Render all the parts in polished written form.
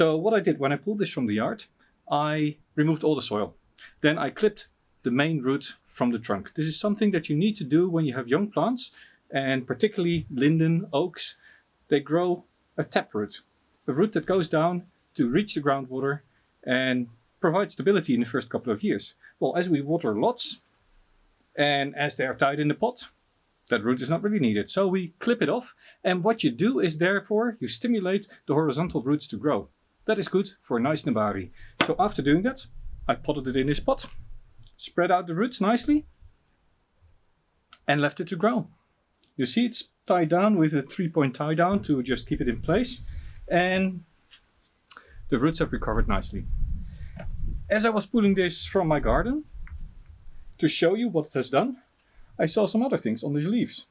So what I did when I pulled this from the yard, I removed all the soil. Then I clipped the main root from the trunk. This is something that you need to do when you have young plants, and particularly linden, oaks. They grow a taproot, a root that goes down to reach the groundwater and provide stability in the first couple of years. Well, as we water lots and as they are tied in the pot, that root is not really needed. So we clip it off, and what you do is therefore you stimulate the horizontal roots to grow. That is good for a nice nebari. So after doing that, I potted it in this pot, spread out the roots nicely, and left it to grow. You see it's tied down with a 3-point tie down to just keep it in place, and the roots have recovered nicely. As I was pulling this from my garden to show you what it has done, I saw some other things on these leaves.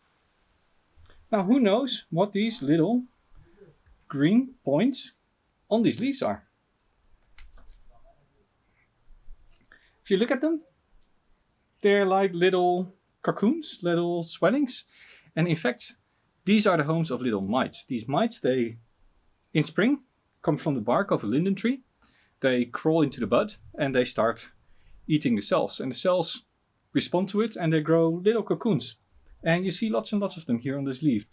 Now who knows what these little green points on these leaves are? If you look at them, they're like little cocoons, little swellings. And in fact, these are the homes of little mites. These mites, they, in spring, come from the bark of a linden tree. They crawl into the bud and they start eating the cells. And the cells respond to it and they grow little cocoons. And you see lots and lots of them here on this leaf.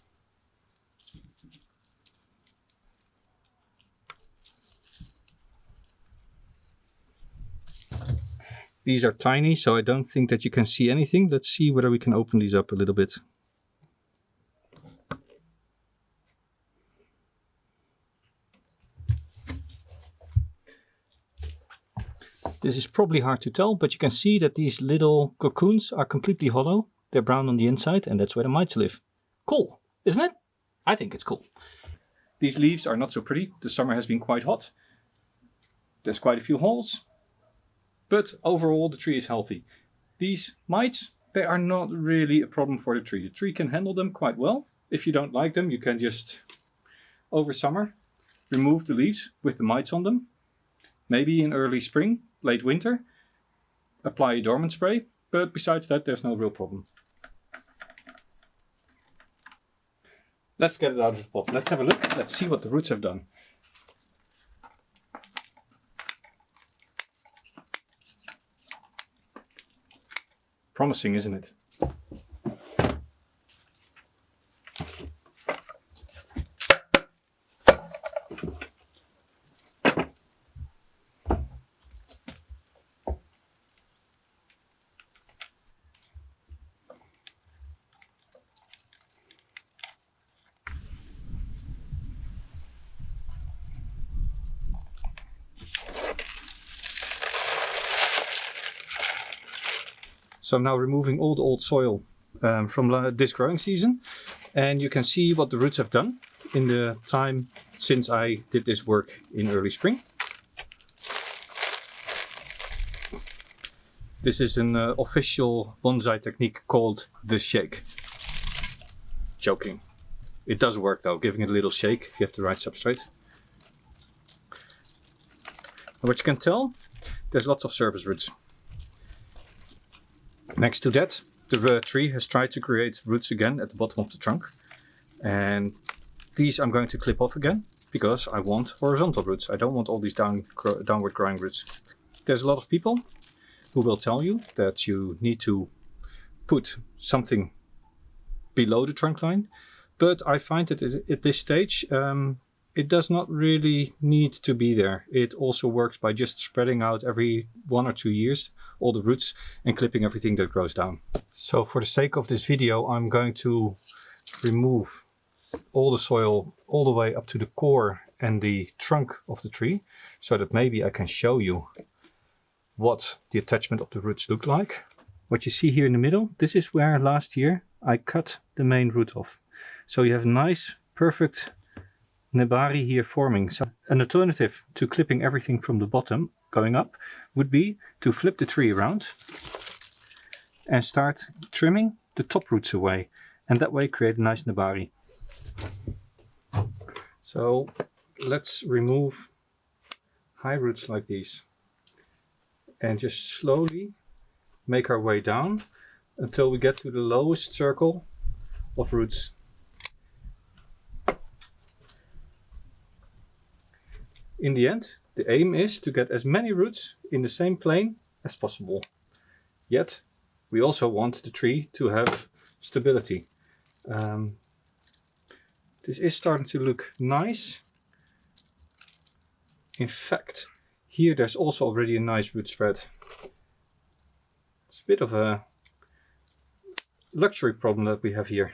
These are tiny, so I don't think that you can see anything. Let's see whether we can open these up a little bit. This is probably hard to tell, but you can see that these little cocoons are completely hollow. They're brown on the inside, and that's where the mites live. Cool, isn't it? I think it's cool. These leaves are not so pretty. The summer has been quite hot. There's quite a few holes. But overall, the tree is healthy. These mites, they are not really a problem for the tree. The tree can handle them quite well. If you don't like them, you can just, over summer, remove the leaves with the mites on them. Maybe in early spring, late winter, apply a dormant spray. But besides that, there's no real problem. Let's get it out of the pot. Let's have a look. Let's see what the roots have done. Promising, isn't it? So I'm now removing all the old soil from this growing season, and you can see what the roots have done in the time since I did this work in early spring. This is an official bonsai technique called the shake. Joking. It does work though, giving it a little shake if you have the right substrate. And what you can tell, there's lots of surface roots. Next to that, the tree has tried to create roots again at the bottom of the trunk. And these I'm going to clip off again because I want horizontal roots. I don't want all these downward growing roots. There's a lot of people who will tell you that you need to put something below the trunk line. But I find that at this stage, it does not really need to be there. It also works by just spreading out every 1 or 2 years all the roots and clipping everything that grows down. So for the sake of this video, I'm going to remove all the soil all the way up to the core and the trunk of the tree, so that maybe I can show you what the attachment of the roots look like. What you see here in the middle, this is where last year I cut the main root off. So you have a nice, perfect nebari here forming. So an alternative to clipping everything from the bottom going up would be to flip the tree around and start trimming the top roots away, and that way create a nice nebari. So let's remove high roots like these and just slowly make our way down until we get to the lowest circle of roots. in the end, the aim is to get as many roots in the same plane as possible. Yet, we also want the tree to have stability. This is starting to look nice. In fact, here there's also already a nice root spread. It's a bit of a luxury problem that we have here.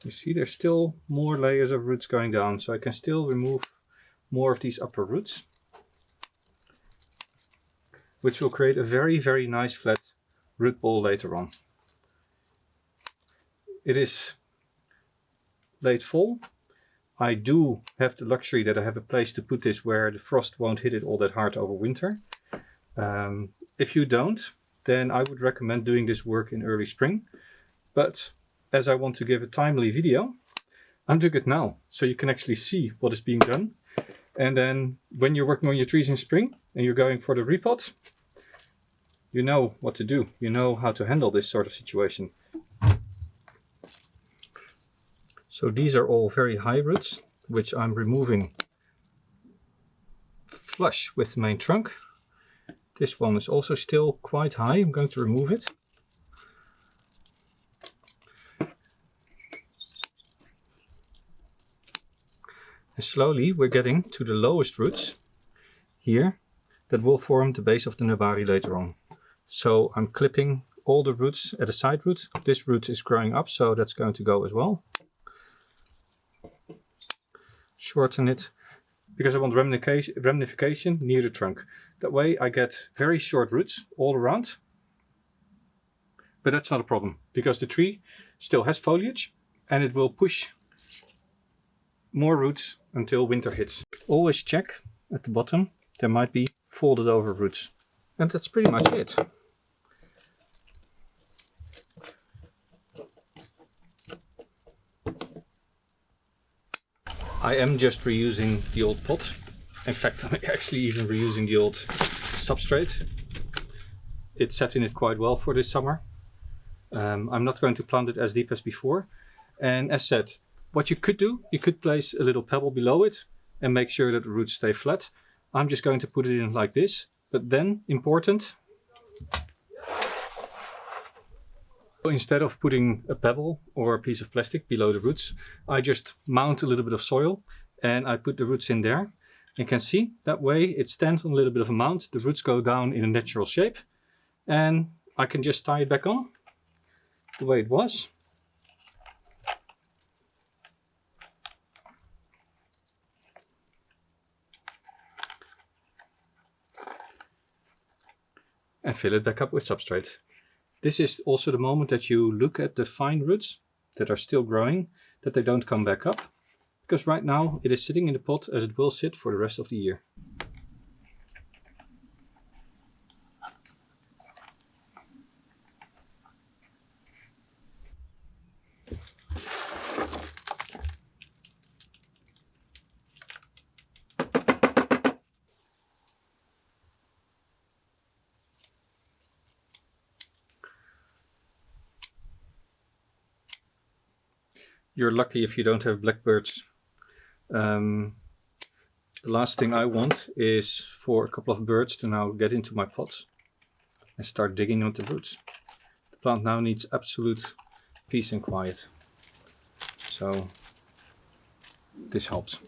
You see there's still more layers of roots going down, so I can still remove more of these upper roots, which will create a very, very nice flat root ball later on. It is late fall. I do have the luxury that I have a place to put this where the frost won't hit it all that hard over winter. If you don't, then I would recommend doing this work in early spring. But as I want to give a timely video, I'm doing it now, so you can actually see what is being done. And then when you're working on your trees in spring and you're going for the repot, you know what to do. You know how to handle this sort of situation. So these are all very high roots, which I'm removing flush with the main trunk. This one is also still quite high. I'm going to remove it. And slowly we're getting to the lowest roots here that will form the base of the nebari later on. So I'm clipping all the roots at the side root. This root is growing up, so that's going to go as well. Shorten it because I want ramification near the trunk. That way I get very short roots all around. But that's not a problem because the tree still has foliage and it will push more roots until winter hits. Always check at the bottom, there might be folded over roots. And that's pretty much it. I am just reusing the old pot. In fact, I'm actually even reusing the old substrate. It sat in it quite well for this summer. I'm not going to plant it as deep as before. And as said, what you could do, you could place a little pebble below it and make sure that the roots stay flat. I'm just going to put it in like this. But then, important, instead of putting a pebble or a piece of plastic below the roots, I just mount a little bit of soil and I put the roots in there. You can see that way it stands on a little bit of a mount. The roots go down in a natural shape and I can just tie it back on the way it was. And fill it back up with substrate. This is also the moment that you look at the fine roots that are still growing, that they don't come back up. Because right now it is sitting in the pot as it will sit for the rest of the year. You're lucky if you don't have blackbirds. The last thing I want is for a couple of birds to now get into my pots and start digging at the roots. The plant now needs absolute peace and quiet. So this helps.